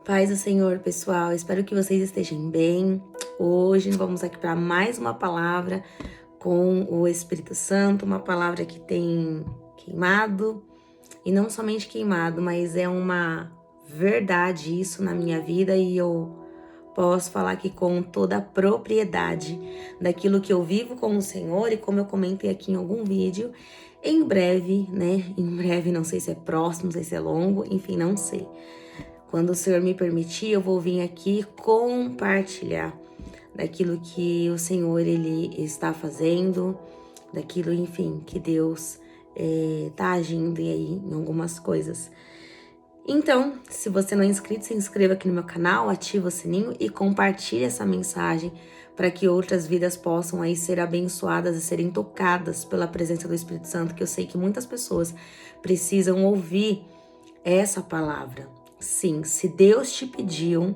Paz do Senhor, pessoal. Espero que vocês estejam bem. Hoje vamos aqui para mais uma palavra com o Espírito Santo, uma palavra que tem queimado, e não somente queimado, mas é uma verdade isso na minha vida e eu posso falar aqui com toda a propriedade daquilo que eu vivo com o Senhor e como eu comentei aqui em algum vídeo, em breve, né? Em breve, não sei se é próximo, não sei se é longo, enfim, não sei. Quando o Senhor me permitir, eu vou vir aqui compartilhar daquilo que o Senhor Ele está fazendo, daquilo, enfim, que Deus tá agindo aí em algumas coisas. Então, se você não é inscrito, se inscreva aqui no meu canal, ativa o sininho e compartilhe essa mensagem para que outras vidas possam aí ser abençoadas e serem tocadas pela presença do Espírito Santo, que eu sei que muitas pessoas precisam ouvir essa palavra. Sim, se Deus te pediu,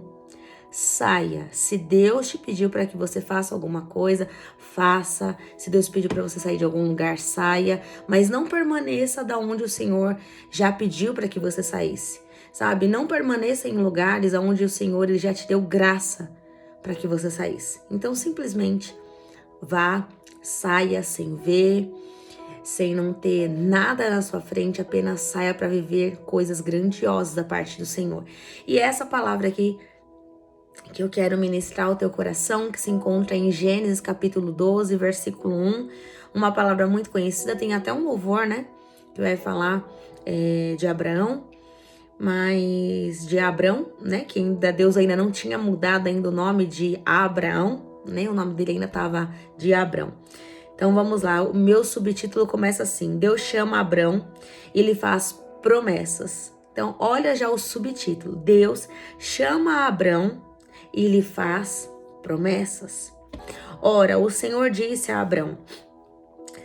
saia. Se Deus te pediu para que você faça alguma coisa, faça. Se Deus pediu para você sair de algum lugar, saia. Mas não permaneça da onde o Senhor já pediu para que você saísse, sabe? Não permaneça em lugares onde o Senhor ele já te deu graça para que você saísse. Então, simplesmente vá, saia sem ver, sem não ter nada na sua frente, apenas saia para viver coisas grandiosas da parte do Senhor. E essa palavra aqui que eu quero ministrar ao teu coração, que se encontra em Gênesis capítulo 12, versículo 1, uma palavra muito conhecida, tem até um louvor, né, que vai falar de Abraão, mas de Abrão, né, que ainda Deus ainda não tinha mudado ainda o nome de Abraão, né, o nome dele ainda estava de Abrão. Então vamos lá, o meu subtítulo começa assim: Deus chama Abrão e lhe faz promessas. Então olha já o subtítulo: Deus chama Abrão e lhe faz promessas. Ora, o Senhor disse a Abrão: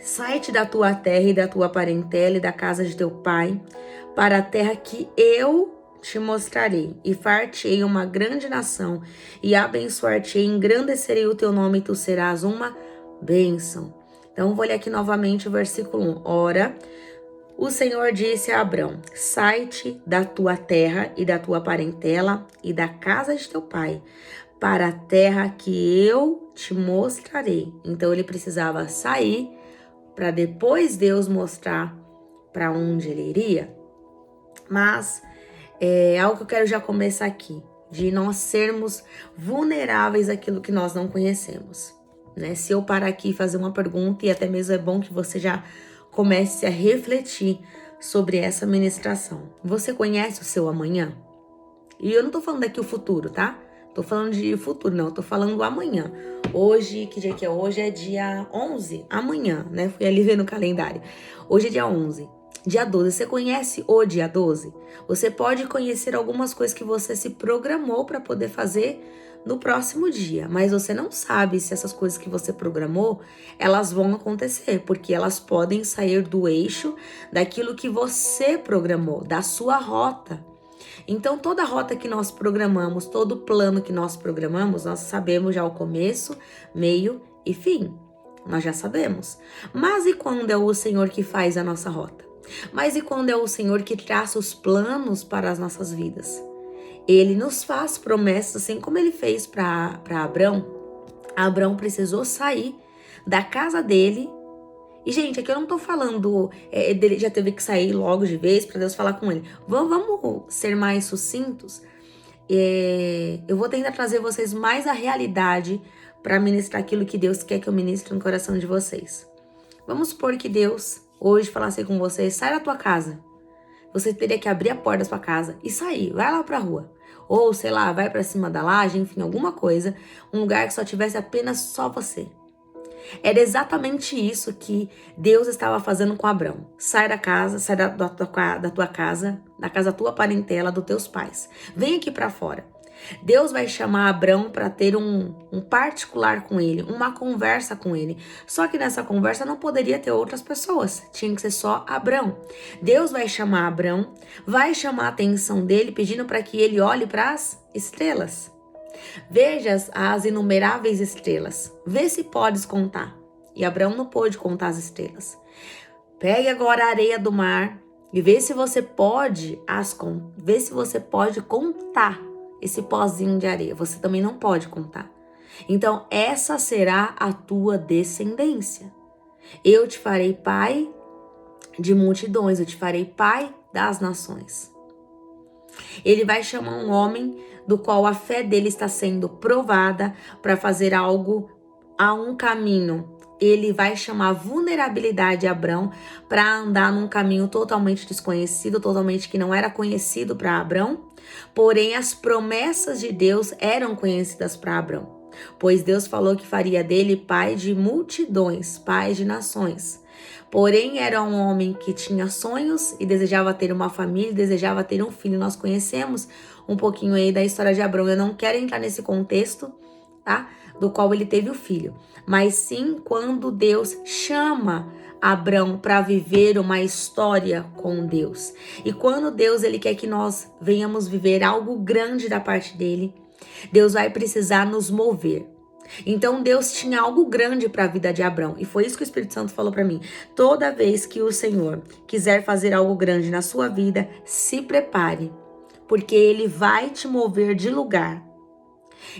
sai-te da tua terra e da tua parentela e da casa de teu pai, para a terra que eu te mostrarei, e far-te-ei uma grande nação, e abençoar-te-ei, engrandecerei o teu nome, e tu serás uma bênção. Então, vou ler aqui novamente o versículo 1. Ora, o Senhor disse a Abrão: sai-te da tua terra e da tua parentela e da casa de teu pai, para a terra que eu te mostrarei. Então, ele precisava sair para depois Deus mostrar para onde ele iria. Mas é algo que eu quero já começar aqui, de nós sermos vulneráveis àquilo que nós não conhecemos, né? Se eu parar aqui e fazer uma pergunta, e até mesmo é bom que você já comece a refletir sobre essa ministração. Você conhece o seu amanhã? E eu não tô falando daqui o futuro, tá? Tô falando de futuro, não. Tô falando do amanhã. Hoje, que dia que é hoje? É dia 11. Amanhã, né? Fui ali ver no calendário. Hoje é dia 11. Dia 12. Você conhece o dia 12? Você pode conhecer algumas coisas que você se programou para poder fazer no próximo dia, mas você não sabe se essas coisas que você programou, elas vão acontecer, porque elas podem sair do eixo daquilo que você programou, da sua rota. Então, toda rota que nós programamos, todo plano que nós programamos, nós sabemos já o começo, meio e fim. Nós já sabemos. Mas e quando é o Senhor que faz a nossa rota? Mas e quando é o Senhor que traça os planos para as nossas vidas? Ele nos faz promessas, assim como ele fez para Abrão. Abrão precisou sair da casa dele. E, gente, aqui eu não tô falando dele já teve que sair logo de vez para Deus falar com ele. Vamos ser mais sucintos. Eu vou tentar trazer vocês mais a realidade para ministrar aquilo que Deus quer que eu ministre no coração de vocês. Vamos supor que Deus hoje falasse com vocês: sai da tua casa. Você teria que abrir a porta da sua casa e sair, vai lá pra rua. Ou, sei lá, vai pra cima da laje, enfim, alguma coisa. Um lugar que só tivesse apenas só você. Era exatamente isso que Deus estava fazendo com Abrão. Sai da casa, sai da tua casa, da casa da tua parentela, dos teus pais. Vem aqui pra fora. Deus vai chamar Abrão para ter um particular com ele, uma conversa com ele. Só que nessa conversa não poderia ter outras pessoas, tinha que ser só Abrão. Deus vai chamar Abrão, vai chamar a atenção dele, pedindo para que ele olhe para as estrelas. Veja as inumeráveis estrelas, vê se podes contar. E Abrão não pôde contar as estrelas. Pegue agora a areia do mar e vê se você pode contar esse pozinho de areia. Você também não pode contar. Então, essa será a tua descendência. Eu te farei pai de multidões, eu te farei pai das nações. Ele vai chamar um homem do qual a fé dele está sendo provada para fazer algo a um caminho. Ele vai chamar vulnerabilidade a Abrão para andar num caminho totalmente desconhecido, totalmente que não era conhecido para Abrão. Porém, as promessas de Deus eram conhecidas para Abrão, pois Deus falou que faria dele pai de multidões, pai de nações. Porém, era um homem que tinha sonhos e desejava ter uma família, desejava ter um filho. Nós conhecemos um pouquinho aí da história de Abrão. Eu não quero entrar nesse contexto, tá? Do qual ele teve o filho. Mas sim quando Deus chama Abrão para viver uma história com Deus. E quando Deus ele quer que nós venhamos viver algo grande da parte dele, Deus vai precisar nos mover. Então Deus tinha algo grande para a vida de Abrão, e foi isso que o Espírito Santo falou para mim. Toda vez que o Senhor quiser fazer algo grande na sua vida, se prepare, porque Ele vai te mover de lugar.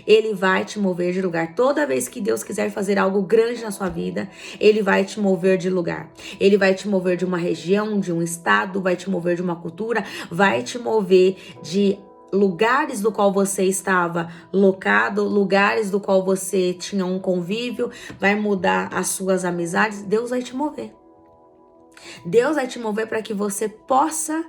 Ele vai te mover de lugar. Toda vez que Deus quiser fazer algo grande na sua vida, Ele vai te mover de lugar. Ele vai te mover de uma região, de um estado, vai te mover de uma cultura, vai te mover de lugares do qual você estava locado, lugares do qual você tinha um convívio, vai mudar as suas amizades. Deus vai te mover. Deus vai te mover para que você possa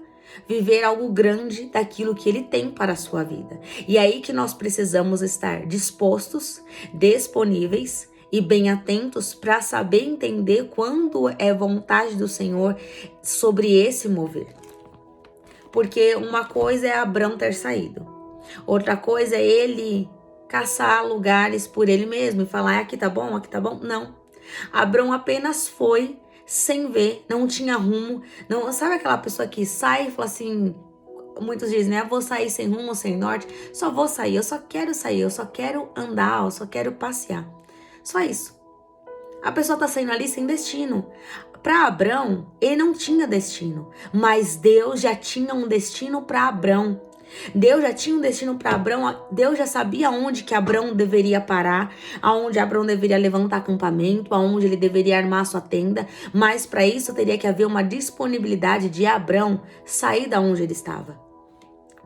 viver algo grande daquilo que Ele tem para a sua vida. E é aí que nós precisamos estar dispostos, disponíveis e bem atentos para saber entender quando é vontade do Senhor sobre esse mover. Porque uma coisa é Abrão ter saído. Outra coisa é ele caçar lugares por ele mesmo e falar, aqui tá bom, aqui tá bom. Não. Abrão apenas foi sem ver, não tinha rumo. Não, sabe aquela pessoa que sai e fala assim, muitos dizem, né? Eu vou sair sem rumo, sem norte. Só vou sair, eu só quero sair, eu só quero andar, eu só quero passear. Só isso. A pessoa tá saindo ali sem destino. Para Abrão, ele não tinha destino, mas Deus já tinha um destino para Abrão. Deus já tinha um destino para Abrão, Deus já sabia onde que Abrão deveria parar, aonde Abrão deveria levantar acampamento, aonde ele deveria armar sua tenda, mas para isso teria que haver uma disponibilidade de Abrão sair da onde ele estava.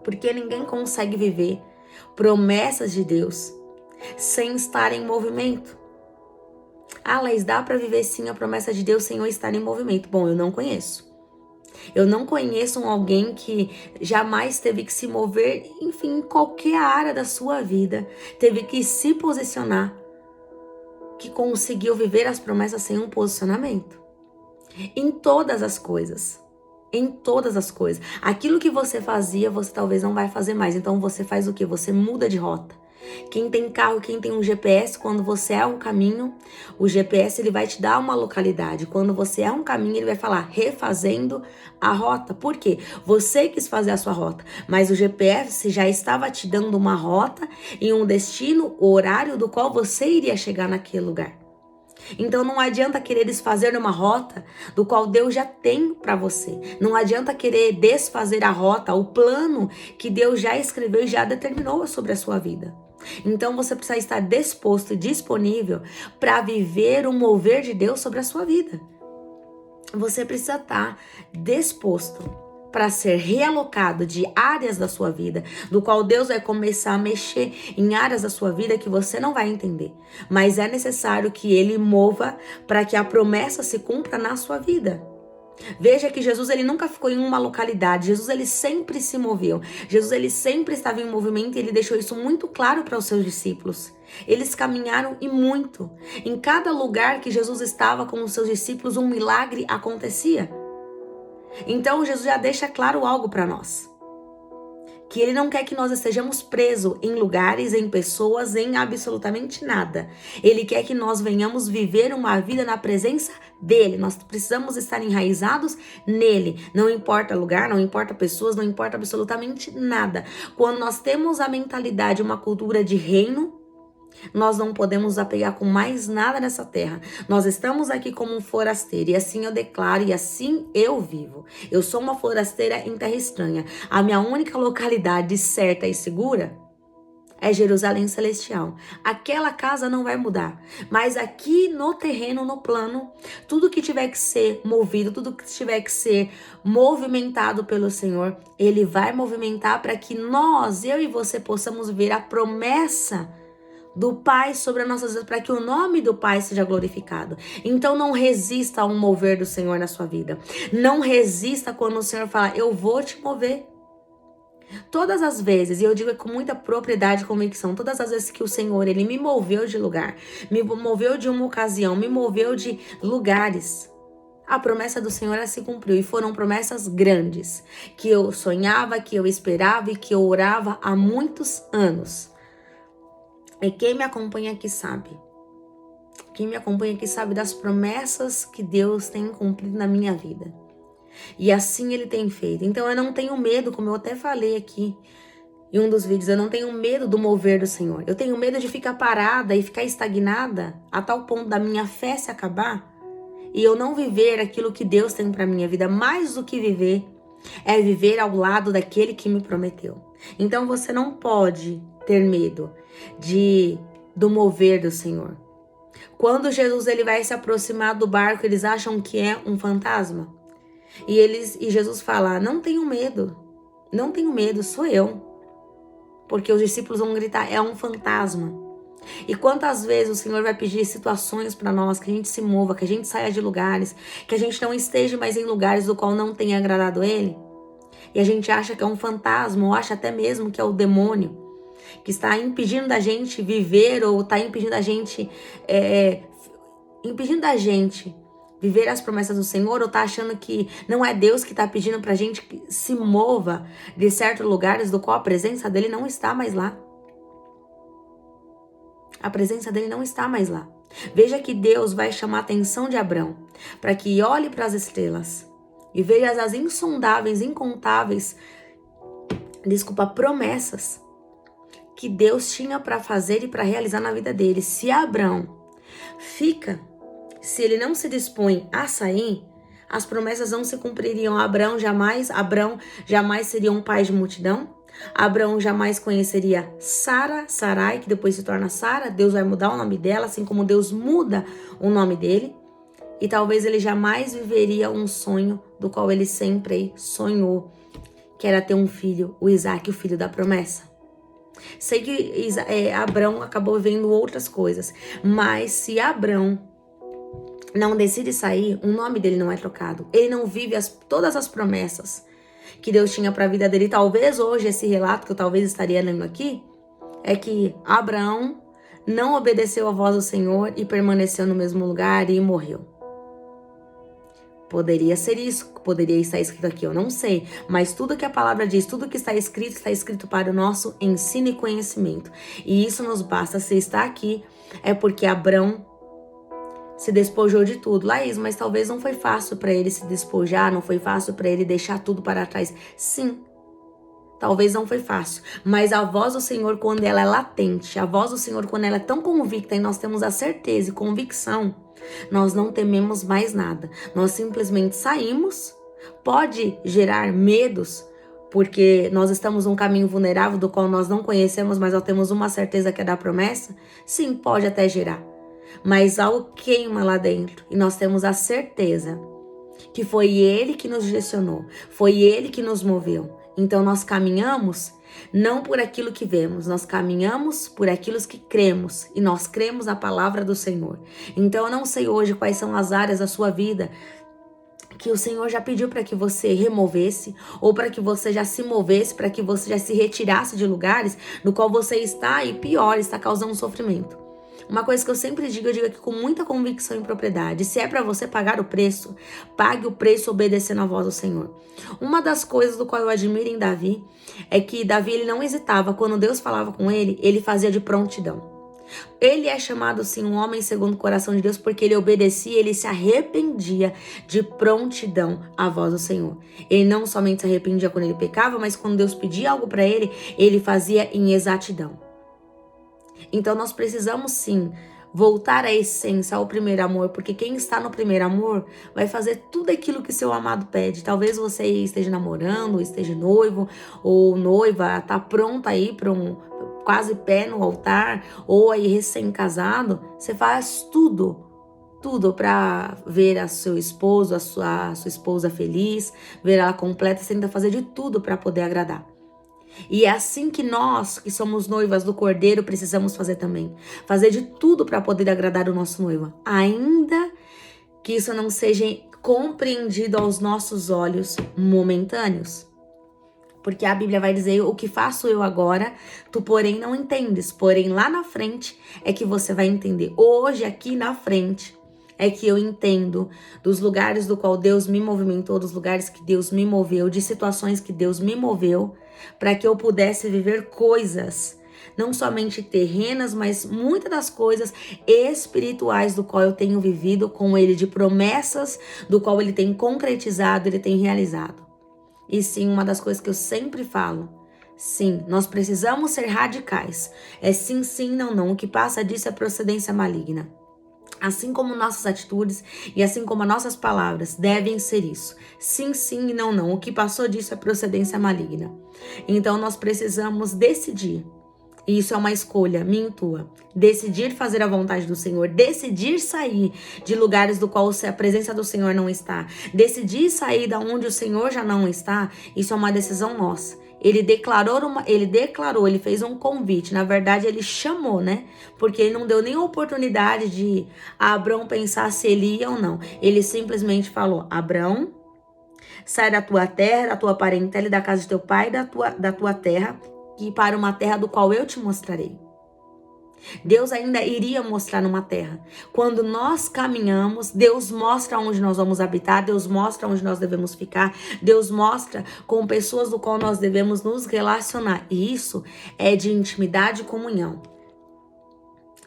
Porque ninguém consegue viver promessas de Deus sem estar em movimento. Ah, Laís, dá para viver sim a promessa de Deus sem eu estar em movimento? Bom, eu não conheço. Eu não conheço alguém que jamais teve que se mover, enfim, em qualquer área da sua vida, teve que se posicionar, que conseguiu viver as promessas sem um posicionamento. Em todas as coisas. Em todas as coisas. Aquilo que você fazia, você talvez não vai fazer mais. Então você faz o quê? Você muda de rota. Quem tem carro, quem tem um GPS, quando você é um caminho, o GPS ele vai te dar uma localidade. Quando você é um caminho, ele vai falar refazendo a rota. Por quê? Você quis fazer a sua rota, mas o GPS já estava te dando uma rota e um destino, o horário do qual você iria chegar naquele lugar. Então não adianta querer desfazer uma rota do qual Deus já tem para você. Não adianta querer desfazer a rota, o plano que Deus já escreveu e já determinou sobre a sua vida. Então você precisa estar disposto e disponível para viver o mover de Deus sobre a sua vida. Você precisa estar disposto para ser realocado de áreas da sua vida, do qual Deus vai começar a mexer em áreas da sua vida que você não vai entender. Mas é necessário que Ele mova para que a promessa se cumpra na sua vida. Veja que Jesus ele nunca ficou em uma localidade. Jesus ele sempre se moveu. Jesus ele sempre estava em movimento e ele deixou isso muito claro para os seus discípulos. Eles caminharam e muito. Em cada lugar que Jesus estava com os seus discípulos, um milagre acontecia. Então Jesus já deixa claro algo para nós. Que Ele não quer que nós estejamos presos em lugares, em pessoas, em absolutamente nada. Ele quer que nós venhamos viver uma vida na presença dEle. Nós precisamos estar enraizados nele. Não importa lugar, não importa pessoas, não importa absolutamente nada. Quando nós temos a mentalidade, uma cultura de reino, nós não podemos nos apegar com mais nada nessa terra. Nós estamos aqui como um forasteiro. E assim eu declaro e assim eu vivo. Eu sou uma forasteira em terra estranha. A minha única localidade certa e segura é Jerusalém celestial. Aquela casa não vai mudar, mas aqui no terreno, no plano, tudo que tiver que ser movido, tudo que tiver que ser movimentado pelo Senhor, Ele vai movimentar para que nós, eu e você, possamos ver a promessa do Pai sobre as nossas vidas, para que o nome do Pai seja glorificado. Então não resista a um mover do Senhor na sua vida. Não resista quando o Senhor fala, eu vou te mover. Todas as vezes, e eu digo com muita propriedade e convicção, todas as vezes que o Senhor, Ele me moveu de lugar, me moveu de uma ocasião, me moveu de lugares, a promessa do Senhor se cumpriu. E foram promessas grandes, que eu sonhava, que eu esperava e que eu orava há muitos anos. E quem me acompanha aqui sabe. Quem me acompanha aqui sabe das promessas que Deus tem cumprido na minha vida. E assim Ele tem feito. Então eu não tenho medo, como eu até falei aqui em um dos vídeos, eu não tenho medo do mover do Senhor. Eu tenho medo de ficar parada e ficar estagnada a tal ponto da minha fé se acabar e eu não viver aquilo que Deus tem para minha vida. Mais do que viver, é viver ao lado daquele que me prometeu. Então você não pode ter medo do mover do Senhor. Quando Jesus ele vai se aproximar do barco, eles acham que é um fantasma. E Jesus fala, não tenho medo, sou eu. Porque os discípulos vão gritar, é um fantasma. E quantas vezes o Senhor vai pedir situações para nós, que a gente se mova, que a gente saia de lugares, que a gente não esteja mais em lugares do qual não tenha agradado Ele. E a gente acha que é um fantasma, ou acha até mesmo que é o demônio, que está impedindo da gente viver, ou está impedindo da gente viver as promessas do Senhor, ou tá achando que não é Deus que tá pedindo pra gente que se mova de certos lugares do qual a presença dele não está mais lá. A presença dele não está mais lá. Veja que Deus vai chamar a atenção de Abrão para que olhe para as estrelas e veja as insondáveis, incontáveis, promessas que Deus tinha para fazer e para realizar na vida dele. Se Abrão se ele não se dispõe a sair, as promessas não se cumpririam. Abrão jamais seria um pai de multidão. Abrão jamais conheceria Sarai, que depois se torna Sara. Deus vai mudar o nome dela, assim como Deus muda o nome dele. E talvez ele jamais viveria um sonho do qual ele sempre sonhou, que era ter um filho, o Isaac, o filho da promessa. Sei que Abrão acabou vendo outras coisas, mas se Abrão não decide sair, o nome dele não é trocado. Ele não vive todas as promessas que Deus tinha para a vida dele. Talvez hoje esse relato que eu talvez estaria lendo aqui é que Abraão não obedeceu à voz do Senhor e permaneceu no mesmo lugar e morreu. Poderia ser isso, poderia estar escrito aqui, eu não sei. Mas tudo que a palavra diz, tudo que está escrito para o nosso ensino e conhecimento. E isso nos basta. Se está aqui, é porque Abrão se despojou de tudo. Laís, mas talvez não foi fácil para ele se despojar, não foi fácil para ele deixar tudo para trás. Sim, talvez não foi fácil, mas a voz do Senhor, quando ela é latente, a voz do Senhor, quando ela é tão convicta e nós temos a certeza e convicção, nós não tememos mais nada. Nós simplesmente saímos. Pode gerar medos, porque nós estamos num caminho vulnerável do qual nós não conhecemos, mas nós temos uma certeza que é da promessa. Sim, pode até gerar. Mas algo queima lá dentro e nós temos a certeza que foi Ele que nos direcionou, foi Ele que nos moveu. Então nós caminhamos não por aquilo que vemos, nós caminhamos por aquilo que cremos e nós cremos na palavra do Senhor. Então eu não sei hoje quais são as áreas da sua vida que o Senhor já pediu para que você removesse, ou para que você já se movesse, para que você já se retirasse de lugares no qual você está e pior, está causando sofrimento. Uma coisa que eu sempre digo, eu digo aqui com muita convicção e propriedade: se é para você pagar o preço, pague o preço obedecendo a voz do Senhor. Uma das coisas do qual eu admiro em Davi é que Davi ele não hesitava. Quando Deus falava com ele, ele fazia de prontidão. Ele é chamado sim um homem segundo o coração de Deus porque ele obedecia, ele se arrependia de prontidão à voz do Senhor. Ele não somente se arrependia quando ele pecava, mas quando Deus pedia algo para ele, ele fazia em exatidão. Então nós precisamos sim voltar à essência, ao primeiro amor, porque quem está no primeiro amor vai fazer tudo aquilo que seu amado pede. Talvez você esteja namorando, ou esteja noivo ou noiva, tá pronta aí para quase pé no altar, ou aí recém-casado, você faz tudo para ver a seu esposo, a sua esposa feliz, ver ela completa, você tenta fazer de tudo para poder agradar. E é assim que nós, que somos noivas do Cordeiro, precisamos fazer também. Fazer de tudo para poder agradar o nosso noivo. Ainda que isso não seja compreendido aos nossos olhos momentâneos. Porque a Bíblia vai dizer, o que faço eu agora, tu porém não entendes. Porém lá na frente é que você vai entender. Hoje aqui na frente é que eu entendo dos lugares do qual Deus me movimentou, dos lugares que Deus me moveu, de situações que Deus me moveu, para que eu pudesse viver coisas, não somente terrenas, mas muitas das coisas espirituais do qual eu tenho vivido com Ele, de promessas do qual Ele tem concretizado, Ele tem realizado. E sim, uma das coisas que eu sempre falo, sim, nós precisamos ser radicais. É sim, sim, não, não. O que passa disso é procedência maligna. Assim como nossas atitudes e assim como as nossas palavras devem ser isso. Sim, sim e não, não. O que passou disso é procedência maligna. Então nós precisamos decidir. E isso é uma escolha minha e tua. Decidir fazer a vontade do Senhor. Decidir sair de lugares do qual a presença do Senhor não está. Decidir sair da onde o Senhor já não está. Isso é uma decisão nossa. Ele ele fez um convite. Na verdade, ele chamou, né? Porque ele não deu nem oportunidade de Abrão pensar se ele ia ou não. Ele simplesmente falou: Abrão, sai da tua terra, da tua parentela e da casa de teu pai, da tua terra, e para uma terra do qual eu te mostrarei. Deus ainda iria mostrar uma terra. Quando nós caminhamos, Deus mostra onde nós vamos habitar, Deus mostra onde nós devemos ficar, Deus mostra com pessoas do qual nós devemos nos relacionar. E isso é de intimidade e comunhão.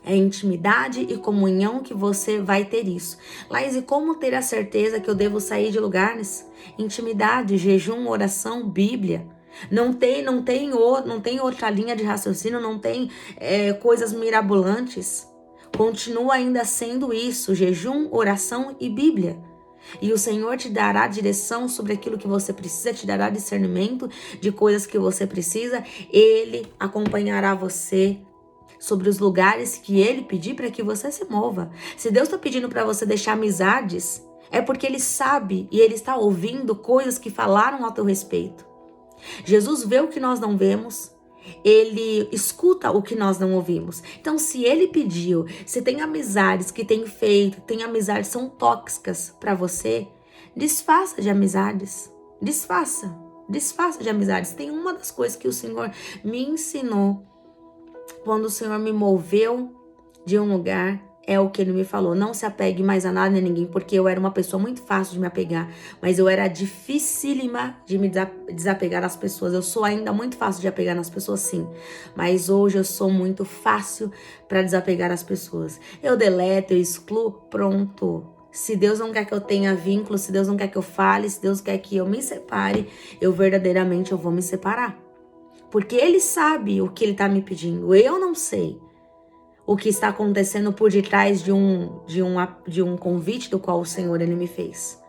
É intimidade e comunhão que você vai ter isso. Laís, e como ter a certeza que eu devo sair de lugares? Intimidade, jejum, oração, Bíblia. Não tem outra linha de raciocínio, não tem coisas mirabolantes. Continua ainda sendo isso, jejum, oração e Bíblia. E o Senhor te dará direção sobre aquilo que você precisa, te dará discernimento de coisas que você precisa. Ele acompanhará você sobre os lugares que Ele pedir para que você se mova. Se Deus está pedindo para você deixar amizades, é porque Ele sabe e Ele está ouvindo coisas que falaram ao teu respeito. Jesus vê o que nós não vemos, Ele escuta o que nós não ouvimos. Então, se Ele pediu, se tem amizades que tem feito, tem amizades que são tóxicas para você, desfaça de amizades. Desfaça de amizades. Tem uma das coisas que o Senhor me ensinou quando o Senhor me moveu de um lugar, é o que Ele me falou: não se apegue mais a nada nem a ninguém, porque eu era uma pessoa muito fácil de me apegar, mas eu era dificílima de me desapegar das pessoas. Eu sou ainda muito fácil de apegar nas pessoas, sim, mas hoje eu sou muito fácil para desapegar as pessoas. Eu deleto, eu excluo, pronto. Se Deus não quer que eu tenha vínculo, se Deus não quer que eu fale, se Deus quer que eu me separe, eu verdadeiramente vou me separar. Porque Ele sabe o que Ele está me pedindo, eu não sei o que está acontecendo por detrás de um convite do qual o Senhor Ele me fez.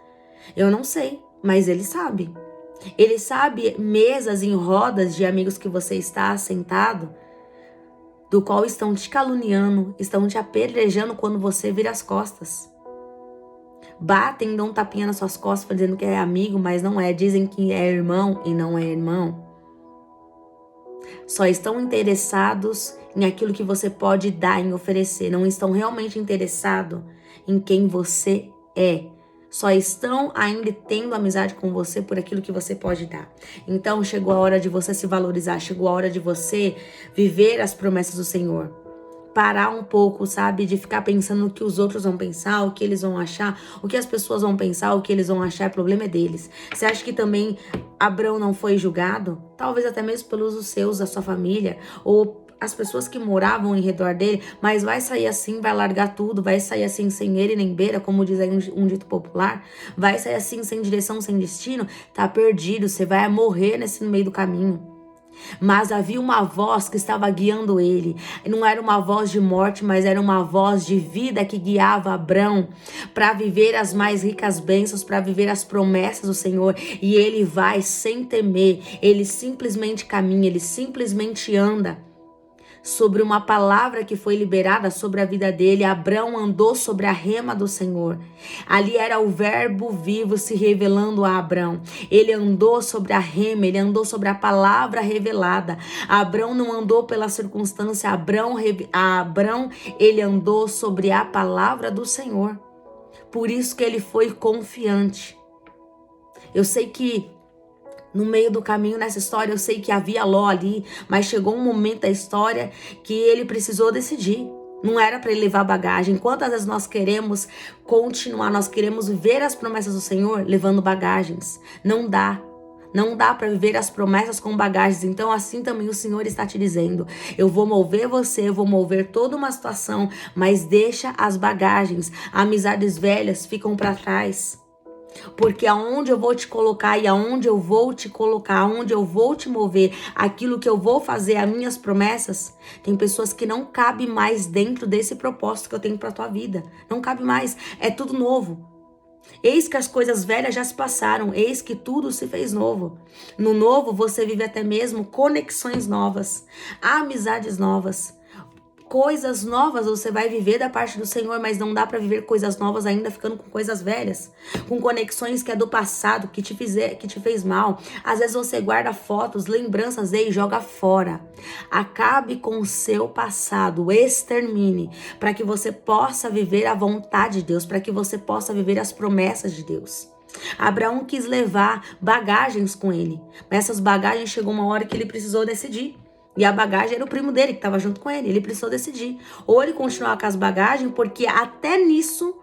Eu não sei, mas Ele sabe. Ele sabe mesas em rodas de amigos que você está sentado, do qual estão te caluniando, estão te apedrejando quando você vira as costas. Batem, dão um tapinha nas suas costas dizendo que é amigo, mas não é. Dizem que é irmão e não é irmão. Só estão interessados em aquilo que você pode dar, em oferecer. Não estão realmente interessados em quem você é. Só estão ainda tendo amizade com você por aquilo que você pode dar. Então chegou a hora de você se valorizar. Chegou a hora de você viver as promessas do Senhor. Parar um pouco, sabe? De ficar pensando o que os outros vão pensar, o que eles vão achar, o que as pessoas vão pensar, o que eles vão achar, o problema é deles. Você acha que também Abrão não foi julgado? Talvez até mesmo pelos seus, da sua família, ou as pessoas que moravam em redor dele, mas vai sair assim, vai largar tudo, vai sair assim sem ele nem beira, como diz aí um dito popular, vai sair assim sem direção, sem destino, tá perdido, você vai morrer no meio do caminho. Mas havia uma voz que estava guiando ele. Não era uma voz de morte, mas era uma voz de vida que guiava Abrão para viver as mais ricas bênçãos, para viver as promessas do Senhor. E ele vai sem temer, ele simplesmente caminha, ele simplesmente anda. sobre uma palavra que foi liberada sobre a vida dele. Abrão andou sobre a rema do Senhor. Ali era o verbo vivo se revelando a Abrão. Ele andou sobre a rema, ele andou sobre a palavra revelada. Abrão não andou pela circunstância, Abrão, ele andou sobre a palavra do Senhor. Por isso que ele foi confiante. Eu sei que no meio do caminho nessa história, eu sei que havia Ló ali, mas chegou um momento da história que ele precisou decidir. Não era para ele levar bagagem. Quantas vezes nós queremos continuar, nós queremos viver as promessas do Senhor levando bagagens? Não dá. Não dá para viver as promessas com bagagens. Então assim também o Senhor está te dizendo: eu vou mover você, eu vou mover toda uma situação, mas deixa as bagagens. Amizades velhas ficam para trás. Porque aonde eu vou te colocar e aonde eu vou te colocar, aonde eu vou te mover, aquilo que eu vou fazer, as minhas promessas, tem pessoas que não cabem mais dentro desse propósito que eu tenho para tua vida. Não cabe mais, é tudo novo. Eis que as coisas velhas já se passaram, eis que tudo se fez novo. No novo você vive até mesmo conexões novas, amizades novas. Coisas novas você vai viver da parte do Senhor, mas não dá para viver coisas novas ainda ficando com coisas velhas, com conexões que é do passado, que te fez mal. Às vezes você guarda fotos, lembranças e joga fora. Acabe com o seu passado, extermine, para que você possa viver a vontade de Deus, para que você possa viver as promessas de Deus. Abraão quis levar bagagens com ele, mas essas bagagens chegou uma hora que ele precisou decidir. E a bagagem era o primo dele que estava junto com ele. Ele precisou decidir. Ou ele continuava com as bagagens, porque até nisso,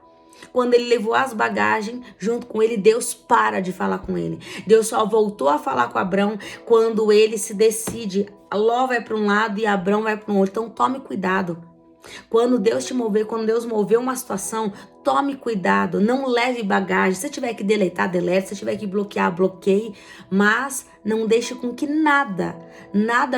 quando ele levou as bagagens junto com ele, Deus para de falar com ele. Deus só voltou a falar com Abrão quando ele se decide. Ló vai para um lado e Abrão vai para um outro. Então tome cuidado. Quando Deus te mover, quando Deus mover uma situação, tome cuidado, não leve bagagem. Se tiver que deletar, delete. Se tiver que bloquear, bloqueie. Mas não deixe com que nada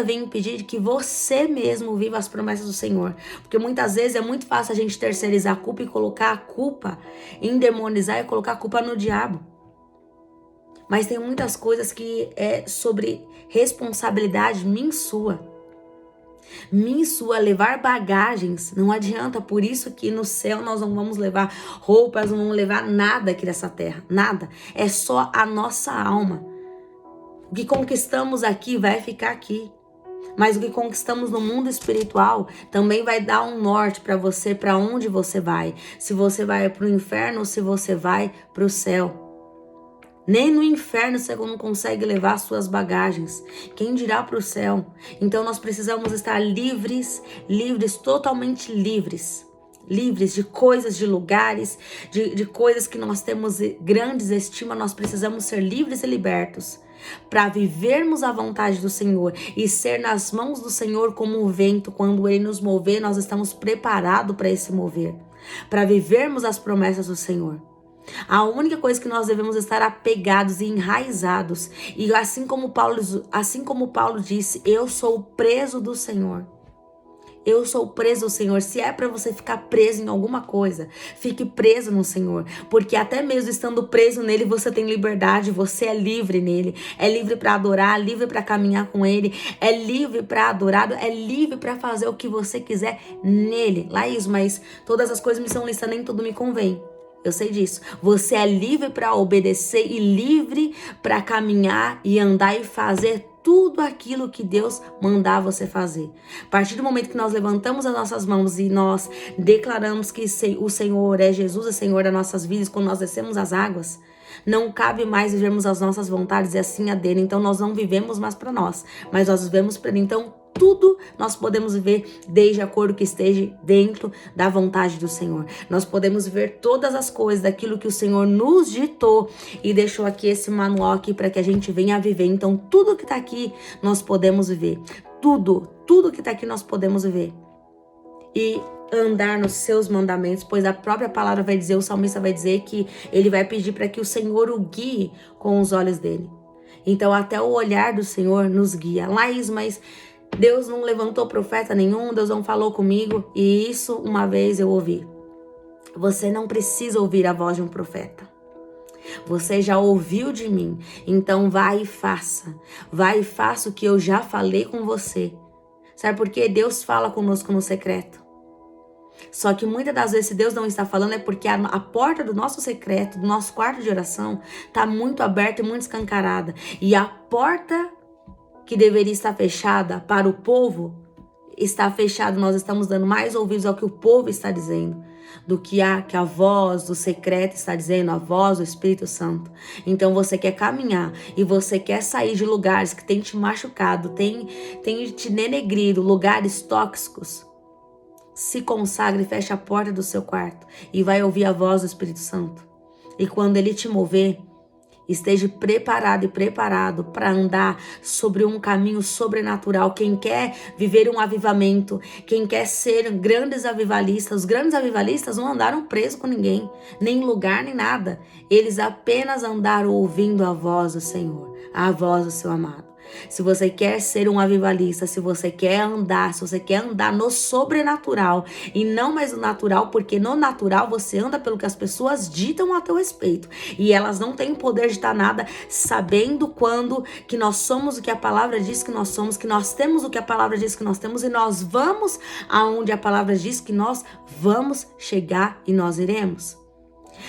venha impedir de que você mesmo viva as promessas do Senhor. Porque muitas vezes é muito fácil a gente terceirizar a culpa e colocar a culpa, endemonizar e colocar a culpa no diabo. Mas tem muitas coisas que é sobre responsabilidade minha e sua. Minha e sua, levar bagagens não adianta. Por isso que no céu nós não vamos levar roupas, não vamos levar nada aqui dessa terra, nada. É só a nossa alma. O que conquistamos aqui vai ficar aqui. Mas o que conquistamos no mundo espiritual também vai dar um norte para você, para onde você vai. Se você vai para o inferno ou se você vai para o céu. Nem no inferno você não consegue levar suas bagagens. Quem dirá para o céu? Então nós precisamos estar livres, totalmente livres. Livres de coisas, de lugares, de coisas que nós temos grandes estima. Nós precisamos ser livres e libertos para vivermos a vontade do Senhor e ser nas mãos do Senhor como o vento. Quando Ele nos mover, nós estamos preparados para esse mover, para vivermos as promessas do Senhor. A única coisa que nós devemos estar apegados e enraizados. E assim como Paulo disse, eu sou preso do Senhor. Eu sou preso do Senhor. Se é para você ficar preso em alguma coisa, fique preso no Senhor. Porque até mesmo estando preso nele, você tem liberdade. Você é livre nele. É livre para adorar, livre para caminhar com ele. É livre para adorar, é livre para fazer o que você quiser nele. Laís, mas todas as coisas me são listas, nem tudo me convém. Eu sei disso. Você é livre para obedecer e livre para caminhar e andar e fazer tudo aquilo que Deus mandar você fazer. A partir do momento que nós levantamos as nossas mãos e nós declaramos que o Senhor é Jesus, o Senhor das nossas vidas, quando nós descemos as águas, não cabe mais vivermos as nossas vontades e assim a dele. Então nós não vivemos mais para nós, mas nós vivemos para ele. Então tudo nós podemos viver desde acordo que esteja dentro da vontade do Senhor. Nós podemos viver todas as coisas daquilo que o Senhor nos ditou e deixou aqui esse manual aqui para que a gente venha a viver. Então tudo que está aqui nós podemos viver. Tudo que está aqui nós podemos viver. E andar nos seus mandamentos, pois a própria palavra vai dizer, o salmista vai dizer que ele vai pedir para que o Senhor o guie com os olhos dele. Então até o olhar do Senhor nos guia. Laís, mas Deus não levantou profeta nenhum, Deus não falou comigo. E isso uma vez eu ouvi. Você não precisa ouvir a voz de um profeta. Você já ouviu de mim. Então vai e faça. Vai e faça o que eu já falei com você. Sabe por quê? Deus fala conosco no secreto. Só que muitas das vezes, se Deus não está falando, é porque a porta do nosso secreto, do nosso quarto de oração, está muito aberta e muito escancarada. E a porta que deveria estar fechada para o povo, está fechada. Nós estamos dando mais ouvidos ao que o povo está dizendo, do que a voz do secreto está dizendo, a voz do Espírito Santo. Então você quer caminhar e você quer sair de lugares que tem te machucado, tem te denegrido, lugares tóxicos. Se consagre, feche a porta do seu quarto e vai ouvir a voz do Espírito Santo. E quando ele te mover, esteja preparado e preparado para andar sobre um caminho sobrenatural. Quem quer viver um avivamento, quem quer ser grandes avivalistas, os grandes avivalistas não andaram presos com ninguém, nem em lugar, nem nada. Eles apenas andaram ouvindo a voz do Senhor, a voz do seu amado. Se você quer ser um avivalista, se você quer andar no sobrenatural e não mais no natural, porque no natural você anda pelo que as pessoas ditam a teu respeito e elas não têm poder de ditar nada, sabendo quando que nós somos o que a palavra diz que nós somos, que nós temos o que a palavra diz que nós temos e nós vamos aonde a palavra diz que nós vamos chegar e nós iremos.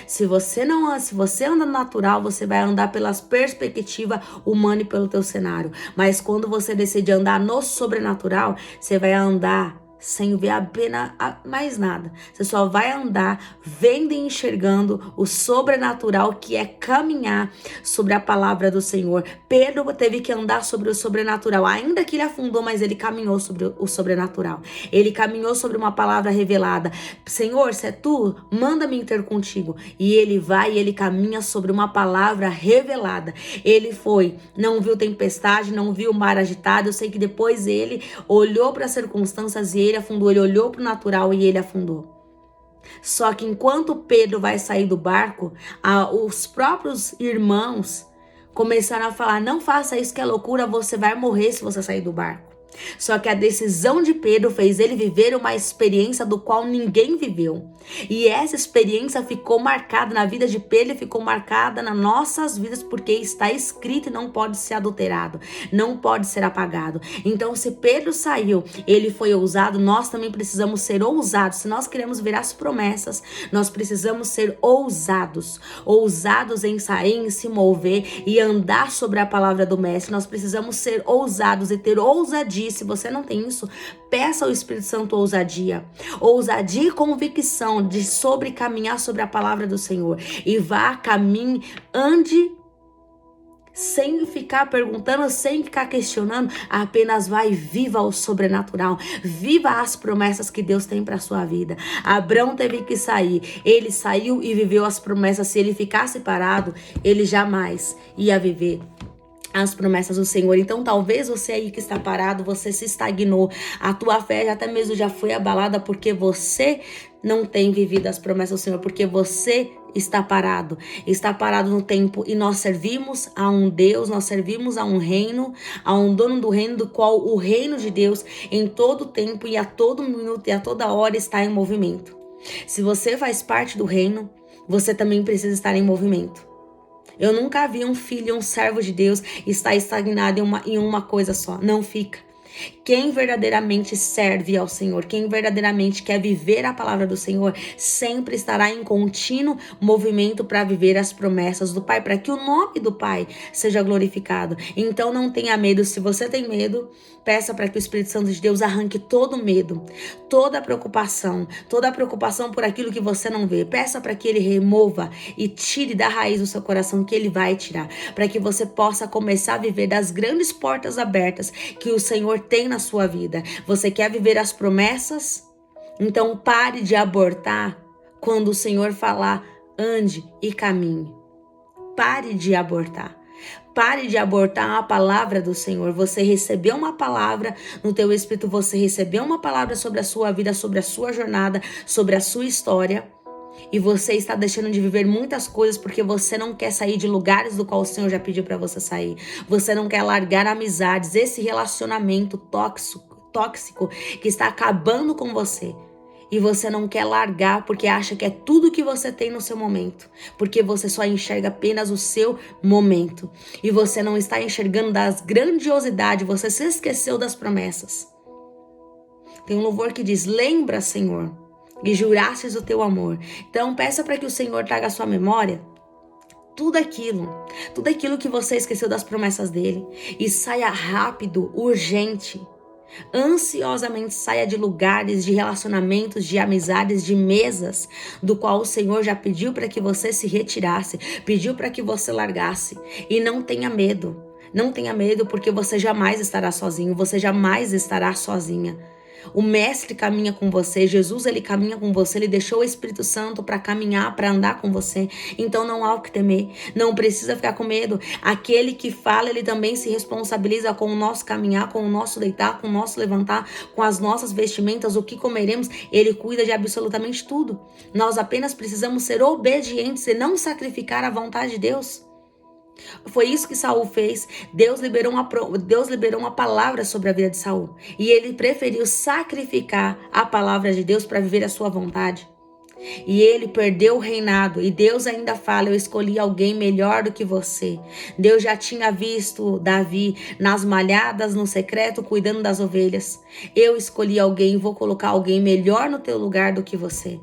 Se você anda no natural, você vai andar pelas perspectivas humanas e pelo teu cenário. Mas quando você decide andar no sobrenatural, você vai andar sem ver apenas mais nada. Você só vai andar vendo e enxergando o sobrenatural, que é caminhar sobre a palavra do Senhor. Pedro teve que andar sobre o sobrenatural, ainda que ele afundou, mas ele caminhou sobre o sobrenatural. Ele caminhou sobre uma palavra revelada. Senhor, se é tu, manda-me ter contigo. E ele vai e ele caminha sobre uma palavra revelada. Ele foi, não viu tempestade, não viu o mar agitado. Eu sei que depois ele olhou para as circunstâncias e ele afundou, ele olhou para o natural e ele afundou. Só que enquanto Pedro vai sair do barco, os próprios irmãos começaram a falar: não faça isso que é loucura, você vai morrer se você sair do barco. Só que a decisão de Pedro fez ele viver uma experiência do qual ninguém viveu. E essa experiência ficou marcada na vida de Pedro e ficou marcada nas nossas vidas, porque está escrito e não pode ser adulterado, não pode ser apagado. Então, se Pedro saiu, ele foi ousado, nós também precisamos ser ousados. Se nós queremos ver as promessas, nós precisamos ser ousados em sair, em se mover e andar sobre a palavra do Mestre. Nós precisamos ser ousados e ter ousadia. Se você não tem isso, peça ao Espírito Santo ousadia e convicção de caminhar sobre a palavra do Senhor. E vá, caminhe, ande sem ficar perguntando, sem ficar questionando, apenas vai, viva o sobrenatural, viva as promessas que Deus tem para sua vida. Abraão teve que sair, ele saiu e viveu as promessas. Se ele ficasse parado, ele jamais ia viver as promessas do Senhor. Então talvez você aí que está parado, você se estagnou, a tua fé até mesmo já foi abalada porque você não tem vivido as promessas do Senhor, porque você está parado no tempo. E nós servimos a um Deus, nós servimos a um reino, a um dono do reino, do qual o reino de Deus em todo tempo e a todo minuto e a toda hora está em movimento. Se você faz parte do reino, você também precisa estar em movimento. Eu nunca vi um filho, um servo de Deus estar estagnado em uma coisa só. Não fica. Quem verdadeiramente serve ao Senhor, quem verdadeiramente quer viver a palavra do Senhor, sempre estará em contínuo movimento para viver as promessas do Pai, para que o nome do Pai seja glorificado. Então não tenha medo. Se você tem medo, peça para que o Espírito Santo de Deus arranque todo o medo, toda a preocupação por aquilo que você não vê. Peça para que Ele remova e tire da raiz do seu coração, que Ele vai tirar, para que você possa começar a viver das grandes portas abertas que o Senhor tem na sua vida. Você quer viver as promessas? Então pare de abortar quando o Senhor falar: ande e caminhe. Pare de abortar. Pare de abortar a palavra do Senhor. Você recebeu uma palavra no teu espírito, você recebeu uma palavra sobre a sua vida, sobre a sua jornada, sobre a sua história. E você está deixando de viver muitas coisas porque você não quer sair de lugares do qual o Senhor já pediu para você sair. Você não quer largar amizades, esse relacionamento tóxico que está acabando com você. E você não quer largar porque acha que é tudo que você tem no seu momento. Porque você só enxerga apenas o seu momento. E você não está enxergando das grandiosidades, você se esqueceu das promessas. Tem um louvor que diz: lembra, Senhor, e jurastes o teu amor. Então peça para que o Senhor traga à sua memória tudo aquilo que você esqueceu das promessas dele, e saia rápido, urgente, ansiosamente saia de lugares, de relacionamentos, de amizades, de mesas, do qual o Senhor já pediu para que você se retirasse, pediu para que você largasse. E não tenha medo, não tenha medo, porque você jamais estará sozinho, você jamais estará sozinha. O Mestre caminha com você, Jesus, ele caminha com você, ele deixou o Espírito Santo para caminhar, para andar com você. Então não há o que temer, não precisa ficar com medo. Aquele que fala, ele também se responsabiliza com o nosso caminhar, com o nosso deitar, com o nosso levantar, com as nossas vestimentas, o que comeremos, ele cuida de absolutamente tudo. Nós apenas precisamos ser obedientes e não sacrificar a vontade de Deus. Foi isso que Saul fez. Deus liberou uma palavra sobre a vida de Saul. E ele preferiu sacrificar a palavra de Deus para viver a sua vontade. E ele perdeu o reinado. E Deus ainda fala: eu escolhi alguém melhor do que você. Deus já tinha visto Davi nas malhadas, no secreto, cuidando das ovelhas. Eu escolhi alguém, vou colocar alguém melhor no teu lugar do que você.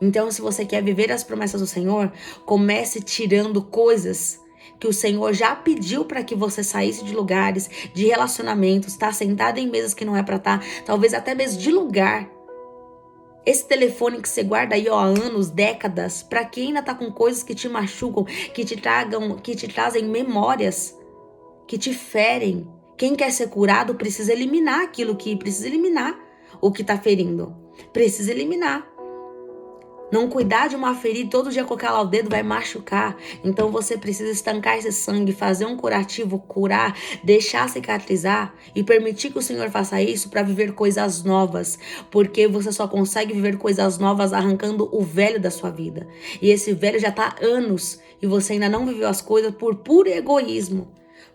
Então, se você quer viver as promessas do Senhor, comece tirando coisas que o Senhor já pediu para que você saísse de lugares, de relacionamentos, tá sentado em mesas que não é para estar, talvez até mesmo de lugar. Esse telefone que você guarda aí, ó, há anos, décadas, para quem ainda tá com coisas que te machucam, que te trazem memórias, que te ferem. Quem quer ser curado precisa eliminar o que tá ferindo. Precisa eliminar. Não cuidar de uma ferida, todo dia colocar lá o dedo vai machucar. Então você precisa estancar esse sangue, fazer um curativo, curar, deixar cicatrizar e permitir que o Senhor faça isso para viver coisas novas. Porque você só consegue viver coisas novas arrancando o velho da sua vida. E esse velho já está há anos e você ainda não viveu as coisas por puro egoísmo.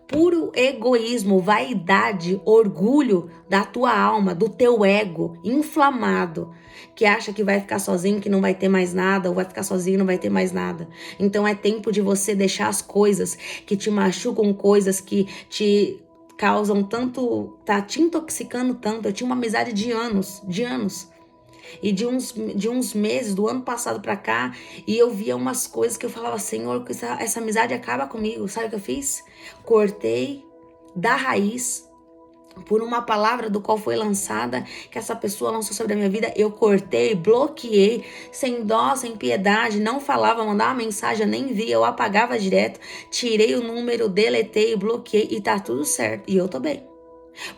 Puro egoísmo, vaidade, orgulho da tua alma, do teu ego inflamado, que acha que vai ficar sozinho, que não vai ter mais nada, ou vai ficar sozinho e não vai ter mais nada. Então é tempo de você deixar as coisas que te machucam, coisas que te causam tanto, tá te intoxicando tanto. Eu tinha uma amizade de anos. E de uns meses, do ano passado pra cá, e eu via umas coisas que eu falava: Senhor, que essa amizade acaba comigo. Sabe o que eu fiz? Cortei da raiz por uma palavra do qual foi lançada, que essa pessoa lançou sobre a minha vida. Eu cortei, bloqueei, sem dó, sem piedade, não falava, mandava uma mensagem, eu nem via, eu apagava direto, tirei o número, deletei, bloqueei e tá tudo certo. E eu tô bem.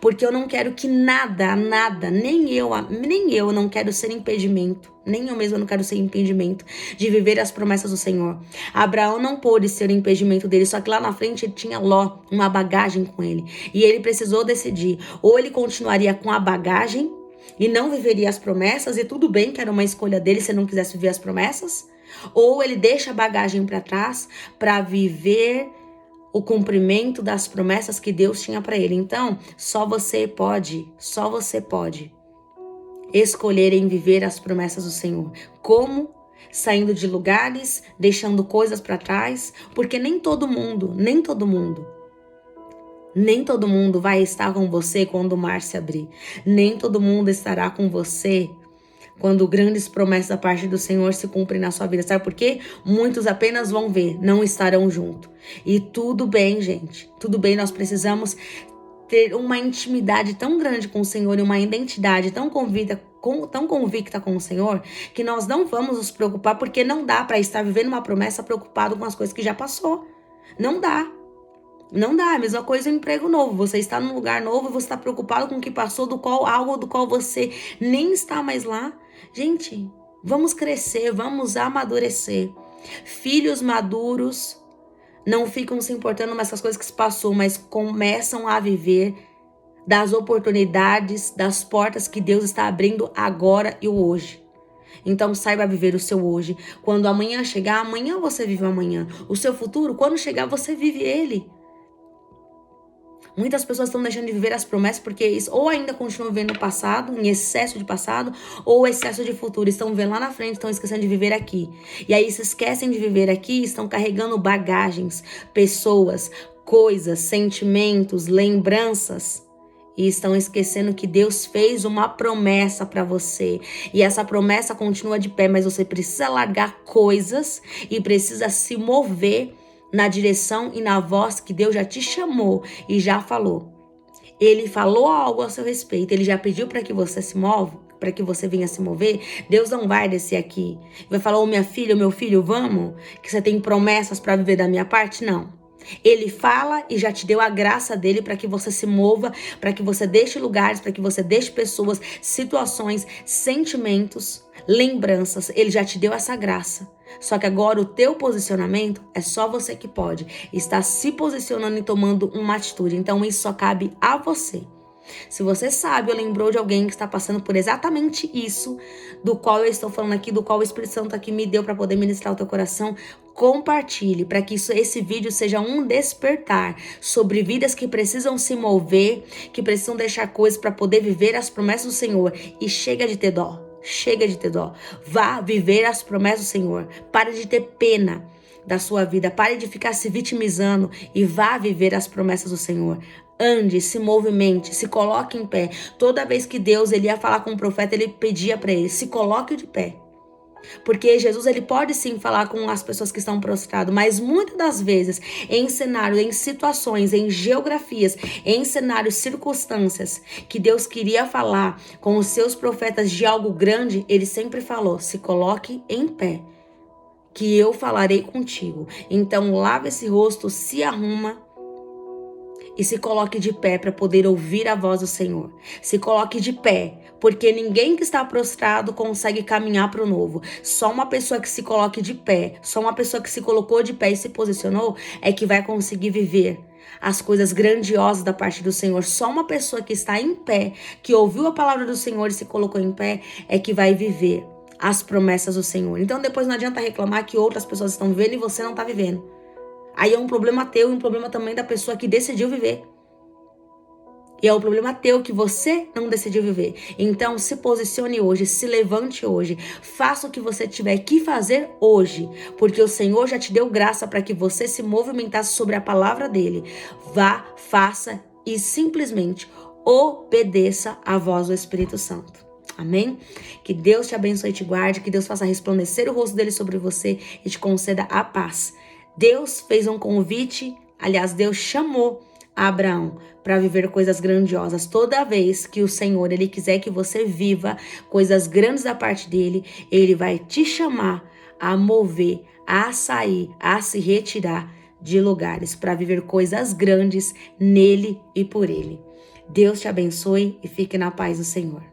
Porque eu não quero que nada, nem eu não quero ser impedimento, nem eu mesma não quero ser impedimento de viver as promessas do Senhor. Abraão não pôde ser o impedimento dele, só que lá na frente ele tinha Ló, uma bagagem com ele. E ele precisou decidir, ou ele continuaria com a bagagem e não viveria as promessas, e tudo bem que era uma escolha dele se não quisesse viver as promessas, ou ele deixa a bagagem para trás para viver o cumprimento das promessas que Deus tinha para ele. Então, só você pode escolher em viver as promessas do Senhor. Como? Saindo de lugares, deixando coisas para trás, porque nem todo mundo vai estar com você quando o mar se abrir. Nem todo mundo estará com você quando grandes promessas da parte do Senhor se cumprem na sua vida. Sabe por quê? Muitos apenas vão ver, não estarão junto. E tudo bem, gente. Tudo bem, nós precisamos ter uma intimidade tão grande com o Senhor e uma identidade tão convicta com o Senhor, que nós não vamos nos preocupar, porque não dá para estar vivendo uma promessa preocupado com as coisas que já passou. Não dá. Não dá, a mesma coisa um emprego novo. Você está num lugar novo e você está preocupado com o que passou, algo do qual você nem está mais lá. Gente, vamos crescer, vamos amadurecer. Filhos maduros não ficam se importando mais com as coisas que se passou, mas começam a viver das oportunidades, das portas que Deus está abrindo agora e o hoje. Então saiba viver o seu hoje. Quando amanhã chegar, amanhã você vive o amanhã. O seu futuro, quando chegar, você vive ele. Muitas pessoas estão deixando de viver as promessas porque isso, ou ainda continuam vivendo o passado, em excesso de passado, ou excesso de futuro. Estão vivendo lá na frente, estão esquecendo de viver aqui. E aí se esquecem de viver aqui, estão carregando bagagens, pessoas, coisas, sentimentos, lembranças. E estão esquecendo que Deus fez uma promessa para você. E essa promessa continua de pé, mas você precisa largar coisas e precisa se mover na direção e na voz que Deus já te chamou e já falou. Ele falou algo a seu respeito, ele já pediu para que você se mova, para que você venha se mover. Deus não vai descer aqui. Vai falar, ô minha filha, ô meu filho, vamos? Que você tem promessas para viver da minha parte? Não. Ele fala e já te deu a graça dele para que você se mova, para que você deixe lugares, para que você deixe pessoas, situações, sentimentos, lembranças. Ele já te deu essa graça. Só que agora o teu posicionamento é só você que pode. Está se posicionando e tomando uma atitude. Então isso só cabe a você. Se você sabe ou lembrou de alguém que está passando por exatamente isso, do qual eu estou falando aqui, do qual o Espírito Santo aqui me deu para poder ministrar o teu coração, compartilhe para que esse vídeo seja um despertar sobre vidas que precisam se mover, que precisam deixar coisas para poder viver as promessas do Senhor. E chega de ter dó. Chega de ter dó. Vá viver as promessas do Senhor. Pare de ter pena da sua vida. Pare de ficar se vitimizando e vá viver as promessas do Senhor. Ande, se movimente, se coloque em pé. Toda vez que Deus ele ia falar com o profeta, ele pedia para ele, se coloque de pé. Porque Jesus ele pode sim falar com as pessoas que estão prostradas, mas muitas das vezes em cenários, em situações, em geografias, em cenários, circunstâncias que Deus queria falar com os seus profetas de algo grande, ele sempre falou, se coloque em pé, que eu falarei contigo. Então lava esse rosto, se arruma, e se coloque de pé para poder ouvir a voz do Senhor. Se coloque de pé, porque ninguém que está prostrado consegue caminhar para o novo. Só uma pessoa que se coloque de pé, só uma pessoa que se colocou de pé e se posicionou é que vai conseguir viver as coisas grandiosas da parte do Senhor. Só uma pessoa que está em pé, que ouviu a palavra do Senhor e se colocou em pé, é que vai viver as promessas do Senhor. Então depois não adianta reclamar que outras pessoas estão vivendo e você não está vivendo. Aí é um problema teu e um problema também da pessoa que decidiu viver. E é o problema teu que você não decidiu viver. Então se posicione hoje, se levante hoje. Faça o que você tiver que fazer hoje. Porque o Senhor já te deu graça para que você se movimentasse sobre a palavra dele. Vá, faça e simplesmente obedeça à voz do Espírito Santo. Amém? Que Deus te abençoe e te guarde. Que Deus faça resplandecer o rosto dele sobre você e te conceda a paz. Deus fez um convite, aliás, Deus chamou Abraão para viver coisas grandiosas. Toda vez que o Senhor ele quiser que você viva coisas grandes da parte dele, ele vai te chamar a mover, a sair, a se retirar de lugares para viver coisas grandes nele e por ele. Deus te abençoe e fique na paz do Senhor.